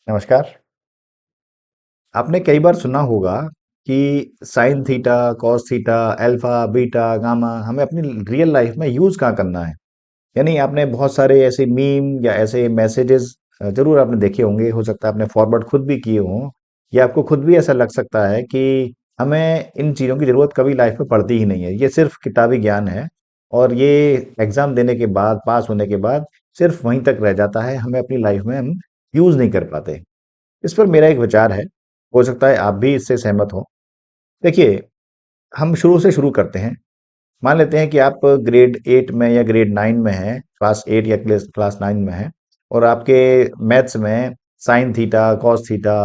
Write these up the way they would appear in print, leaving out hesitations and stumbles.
नमस्कार। आपने कई बार सुना होगा कि sine theta, cos theta, alpha, beta, gamma हमें अपनी रियल लाइफ में यूज़ कहाँ करना है। यानी आपने बहुत सारे ऐसे मीम या ऐसे मैसेजेस ज़रूर आपने देखे होंगे, हो सकता है आपने फॉरवर्ड खुद भी किए हों या आपको खुद भी ऐसा लग सकता है कि हमें इन चीज़ों की ज़रूरत कभी लाइफ में पड़ती ही नहीं है। ये सिर्फ़ किताबी ज्ञान है और ये एग्ज़ाम देने के बाद, पास होने के बाद सिर्फ़ वहीं तक रह जाता है, हमें अपनी लाइफ में हम यूज़ नहीं कर पाते। इस पर मेरा एक विचार है, हो सकता है आप भी इससे सहमत हो। देखिए, हम शुरू से शुरू करते हैं। मान लेते हैं कि आप ग्रेड 8 में या ग्रेड 9 में हैं, क्लास 8 या क्लास 9 में हैं और आपके मैथ्स में sine theta, cos theta,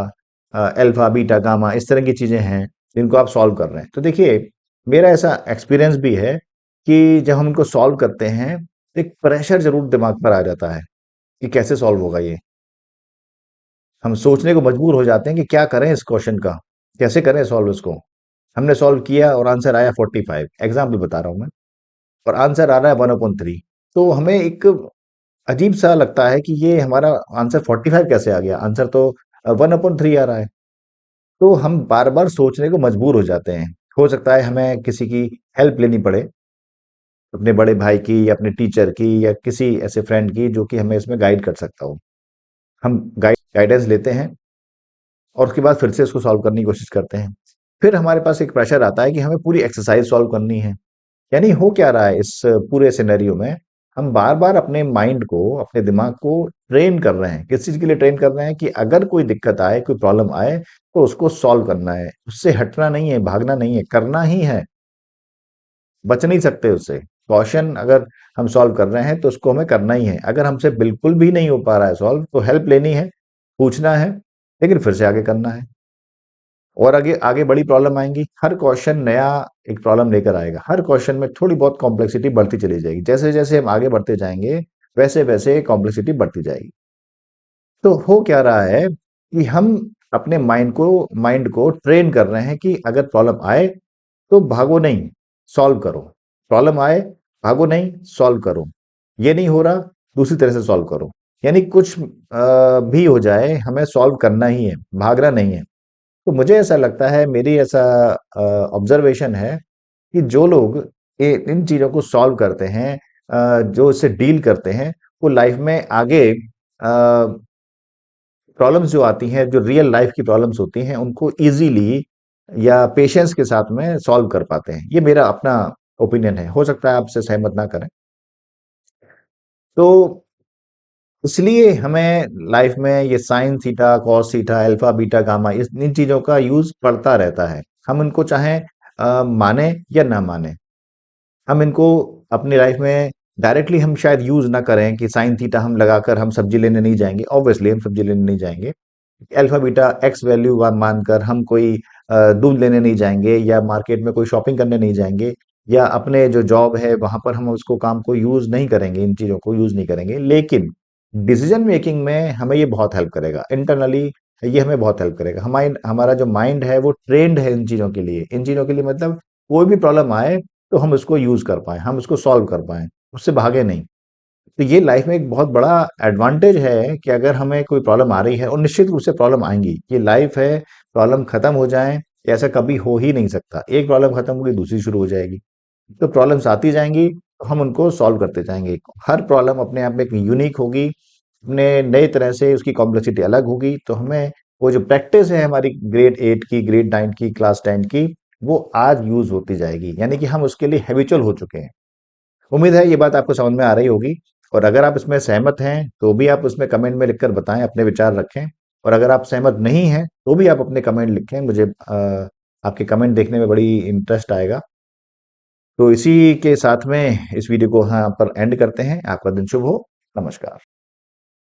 alpha, beta, gamma इस तरह की चीज़ें हैं, जिनको आप सॉल्व कर रहे हैं। तो देखिए, मेरा ऐसा एक्सपीरियंस भी है कि जब हम इनको सॉल्व करते हैं, एक प्रेशर ज़रूर दिमाग पर आ जाता है कि कैसे सॉल्व होगा ये। हम सोचने को मजबूर हो जाते हैं कि क्या करें इस क्वेश्चन का, कैसे करें सॉल्व इसको। हमने सॉल्व किया और आंसर आया 45, एग्जाम्पल बता रहा हूं मैं, और आंसर आ रहा है 1/3। तो हमें एक अजीब सा लगता है कि ये हमारा आंसर 45 कैसे आ गया, आंसर तो 1/3 आ रहा है। तो हम बार बार सोचने को मजबूर हो जाते हैं। हो सकता है हमें किसी की हेल्प लेनी पड़े, अपने बड़े भाई की या अपने टीचर की या किसी ऐसे फ्रेंड की जो कि हमें इसमें गाइड कर सकता हो। हम गाइडेंस लेते हैं और उसके बाद फिर से इसको सॉल्व करने की कोशिश करते हैं। फिर हमारे पास एक प्रेशर आता है कि हमें पूरी एक्सरसाइज सॉल्व करनी है। यानी हो क्या रहा है इस पूरे सिनेरियो में, हम बार-बार अपने माइंड को, अपने दिमाग को ट्रेन कर रहे हैं। किस चीज़ के लिए ट्रेन कर रहे हैं कि अगर कोई दिक्कत आए, कोई प्रॉब्लम आए, तो उसको सॉल्व करना है। उससे हटना नहीं है, भागना नहीं है, करना ही है। बच नहीं सकते उससे। क्वेश्चन अगर हम सॉल्व कर रहे हैं, तो उसको हमें करना ही है। अगर हमसे बिल्कुल भी नहीं हो पा रहा है सॉल्व, तो हेल्प लेनी है, पूछना है, लेकिन फिर से आगे करना है। और आगे आगे बड़ी प्रॉब्लम आएँगी। हर क्वेश्चन नया एक प्रॉब्लम लेकर आएगा। हर क्वेश्चन में थोड़ी बहुत कॉम्प्लेक्सिटी बढ़ती चली जाएगी। जैसे-जैसे हम आगे बढ़ते जाएँगे, वैसे-वैसे कॉम्प्लेक्सिटी बढ़ती जाएगी। तो हो क्या रहा है कि हम अपने माइंड को ट्रेन कर रहे हैं कि अगर प्रॉब्लम आए, तो भागो नहीं, सॉल्व करो। प्रॉब्लम आए, भागो नहीं, सॉल्व करो। ये नहीं हो रहा, दूसरी तरह से सॉल्व करो। यानी कुछ भी हो जाए, हमें सॉल्व करना ही है, भागना नहीं है। तो मुझे ऐसा लगता है, मेरी ऐसा ऑब्जर्वेशन है कि जो लोग इन चीज़ों को सॉल्व करते हैं, जो इससे डील करते हैं, वो लाइफ में आगे प्रॉब्लम्स जो आती हैं, जो रियल लाइफ की प्रॉब्लम्स होती हैं, उनको इजीली या पेशेंस के साथ में सॉल्व कर पाते हैं। ये मेरा अपना ओपिनियन है। हो सकता है आप इससे सहमत ना करें। तो इसलिए हमें लाइफ में ये sine theta, cos theta, alpha, beta, gamma इस इन चीज़ों का यूज़ पड़ता रहता है। हम इनको चाहे माने या ना माने। हम इनको अपनी लाइफ में डायरेक्टली हम शायद यूज़ ना करें कि साइन थीटा हम लगाकर हम सब्ज़ी लेने नहीं जाएँगे। ऑब्वियसली हम सब्ज़ी लेने नहीं जाएँगे। अल्फा, बीटा एक्स वैल्यू व मानकर हम कोई दूध लेने नहीं जाएँगे या मार्केट में कोई शॉपिंग करने नहीं जाएँगे या अपने जो जॉब है वहाँ पर हम उसको काम को यूज़ नहीं करेंगे, इन चीज़ों को यूज़ नहीं करेंगे। लेकिन डिसीज़न मेकिंग में हमें ये बहुत हेल्प करेगा। इंटरनली ये हमें बहुत हेल्प करेगा। हमारा जो माइंड है वो ट्रेन्ड है इन चीज़ों के लिए। इन चीज़ों के लिए मतलब कोई भी प्रॉब्लम आए तो हम उसको यूज़ कर पाएँ, हम उसको सॉल्व कर पाएँ, उससे भागे नहीं। तो ये लाइफ में एक बहुत बड़ा एडवांटेज है कि अगर हमें कोई प्रॉब्लम आ रही है और निश्चित रूप से प्रॉब्लम आएँगी। ये लाइफ है, प्रॉब्लम खत्म हो जाएँ, ऐसा कभी हो ही नहीं सकता। एक प्रॉब्लम खत्म होगी, दूसरी शुरू हो जाएगी। तो प्रॉब्लम्स आती जाएँगी, तो हम उनको सॉल्व करते जाएँगे। हर प्रॉब्लम अपने आप में एक यूनिक होगी, अपने नए तरह से उसकी कॉम्प्लेक्सिटी अलग होगी, तो हमें वो जो प्रैक्टिस है हमारी ग्रेड 8 की, ग्रेड 9 की, क्लास 10 की, वो आज यूज़ होती जाएगी। यानी कि हम उसके लिए हैबिचुअल हो चुके हैं। उम्मीद है ये बात आपको समझ में आ रही होगी और अगर आप इसमें सहमत हैं, तो भी आप उसमें कमेंट में लिखकर बताएँ, अपने विचार रखें और अगर आप सहमत नहीं हैं, तो भी आप अपने कमेंट लिखें। मुझे आपके कमेंट देखने में बड़ी इंटरेस्ट आएगा। तो इसी के साथ में इस वीडियो को यहाँ पर एंड करते हैं। आपका दिन शुभ हो। नमस्कार।